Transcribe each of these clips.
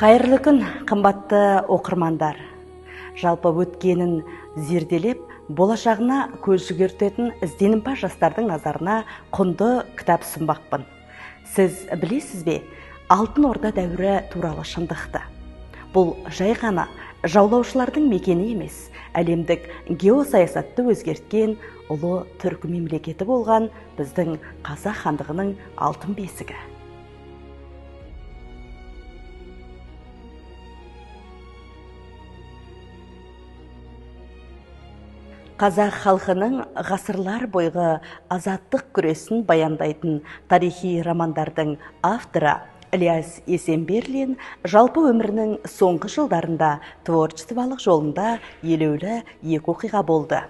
Қайырлы күн, қымбатты оқырмандар. Жалпы өткенін зерделеп, болашағына көз жүгіртетін ізденімпаз жастардың назарына құнды кітап ұсынбақпын. Сіз білесіз бе, Алтын Орда дәуірі туралы шындықты? Бұл жай ғана жаулаушылардың мекені емес, әлемдік геосаясатты өзгерткен ұлы түркі мемлекеті болған біздің Қазақ хандығының алтын бесігі. Қазақ халқының ғасырлар бойғы азаттық күресін баяндайтын тарихи романдардың авторы Ілияс Есенберлин жалпы өмірінің соңғы жылдарында творчестволық жолында елеулі екі оқиға болды.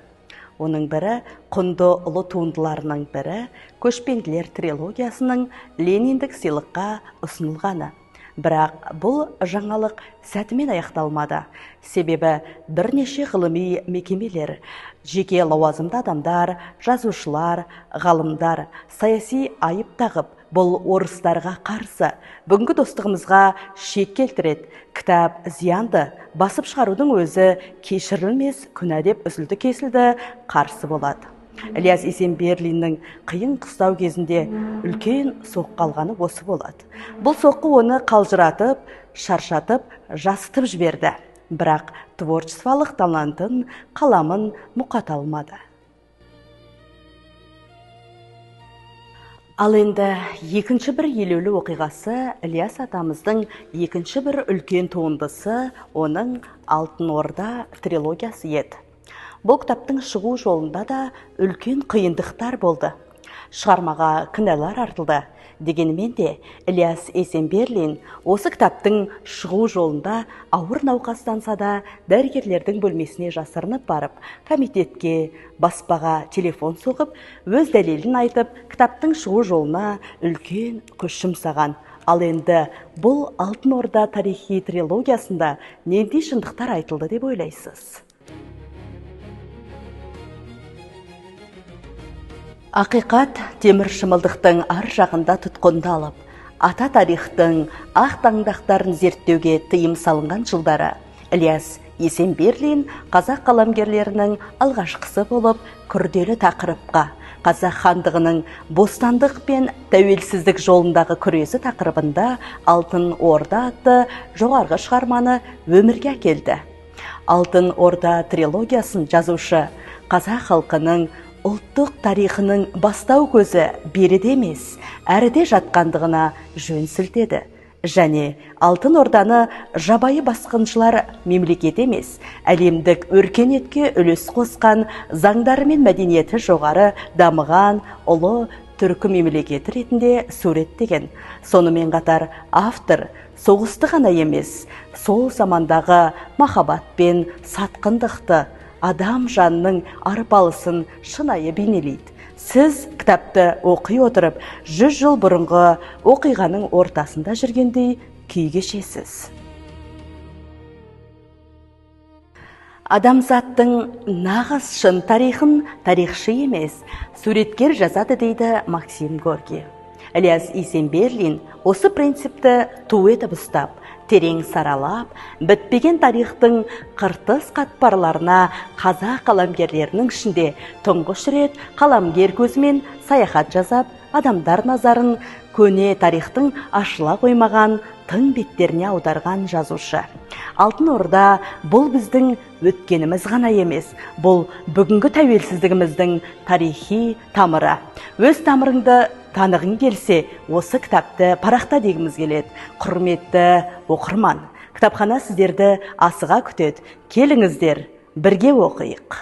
Оның бірі құнды ұлы туындыларының бірі Көшпенділер трилогиясының Лениндік сыйлыққа ұсынылғаны. Бірақ бұл жаңалық сәтімен аяқталмады. Себебі бірнеше ғылыми мекемелер, жеке лауазымды адамдар, жазушылар, ғалымдар саяси айып тағып, бұл орыстарға қарсы, бүгінгі достығымызға шек келтіреді. Кітап зиянды, басып шығарудың өзі кешірілмес күнә деп үзілді-кесілді қарсы болады. Ілияс Есенберлиннің қиын қыстау кезінде үлкен соққы алғаны осы болады. Бұл соққы оны қалжыратып, шаршатып, жасытып жіберді. Бірақ творчестволық талантын, қаламын мұқата алмады. Ал енді екінші бір елеулі оқиғасы Ілияс атамыздың екінші бір үлкен туындысы оның Алтын Орда трилогиясы еді. Бұл кітаптың шығу жолында да үлкен қиындықтар болды. Шығармаға кінәлар артылды. Дегенмен де Ілияс Есенберлин осы кітаптың шығу жолында ауыр науқастанса да дәрігерлердің бөлмесіне жасырынып барып, комитетке, баспаға телефон соғып, өз дәлелін айтып, кітаптың шығу жолына үлкен күш жұмсаған. Ал енді бұл Алтын Орда тарихи трилогиясында нендей шындықтар айтылды деп ойлайсыз? Ақиқат темір шымылдықтың ар жағында тұтқындалып, ата тарихтың ақ таңдақтарын зерттеуге тыйым салынған жылдары Ілияс Есенберлин қазақ қаламгерлерінің алғашқысы болып, күрделі тақырыпқа, қазақ хандығының бостандық пен тәуелсіздік жолындағы күресі тақырыбында Алтын Орда атты жоғарғы шығарманы өмірге әкелді. Алтын Орда трилогиясын жазушы қазақ халқының ұлттық тарихының бастау көзі беріде емес, әріде жатқандығына жөн сілтеді. Және Алтын Орданы жабайы басқыншылар мемлекет емес, әлемдік өркениетке үлес қосқан, заңдары мен мәдениеті жоғары дамыған ұлы түркі мемлекеті ретінде суреттеген. Сонымен қатар автор соғысты ғана емес, сол замандағы махаббат пен сатқындықты, адам жанының арпалысын шынайы бейнелейді. Сіз кітапты оқи отырып, 100 жыл бұрынғы оқиғаның ортасында жүргендей күй кешесіз. Адамзаттың нағыз шын тарихын тарихшы емес, суреткер жазады дейді Максим Горький. Ілияс Есенберлин осы принципті ту етіп ұстап, терең саралап, бітпеген тарихтың қыртыс қатпарларына қазақ қаламгерлерінің ішінде тұңғыш рет қаламгер көзімен саяхат жазап, адамдар назарын көне тарихтың ашыла қоймаған тың беттеріне аударған жазушы. Алтын Орда бұл біздің өткеніміз ғана емес, бұл бүгінгі тәуелсіздігіміздің тарихи тамыры. Өз тамырыңды танығың келсе, осы кітапты парақта дегіміз келеді. Құрметті оқырман, кітапхана сіздерді асыға күтеді. Келіңіздер, бірге оқиық.